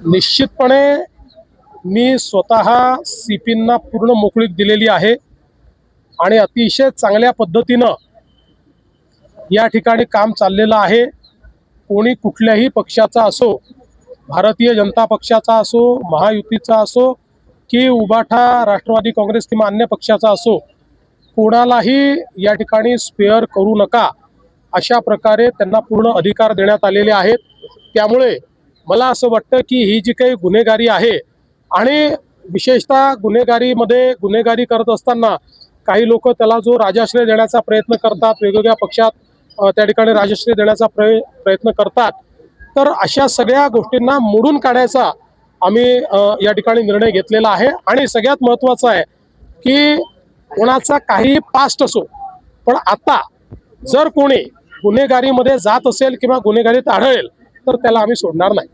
निश्चितपणे मी स्वतः सीपींना पूर्ण मोकळीक दिलेली आहे आणि अतिशय चांगल्या पद्धतीनं या ठिकाणी काम चाललेलं आहे। कोणी कुठल्याही पक्षाचा असो, भारतीय जनता पक्षाचा असो, महायुतीचा असो की उबाठा राष्ट्रवादी काँग्रेस किंवा अन्य पक्षाचा असो, कोणालाही या ठिकाणी स्पेअर करू नका अशा प्रकारे त्यांना पूर्ण अधिकार देण्यात आलेले आहेत। त्यामुळे मला असं वाटतं की ही जी काही गुन्हेगारी आहे आणि विशेषतः गुन्हेगारी करत असताना काही लोक त्याला जो राजाश्रय देण्याचा प्रयत्न करतात, वेगवेगळ्या पक्षात त्या ठिकाणी राजश्रय देण्याचा प्रयत्न करतात, तर अशा सगळ्या गोष्टींना मोडून काढायचा आम्ही या ठिकाणी निर्णय घेतलेला आहे। आणि सगळ्यात महत्त्वाचं आहे की कोणाचा काही पास्ट असो, पण आता जर कोणी गुन्हेगारीमध्ये जात असेल किंवा गुन्हेगारीत आढळेल तर त्याला आम्ही सोडणार नाही।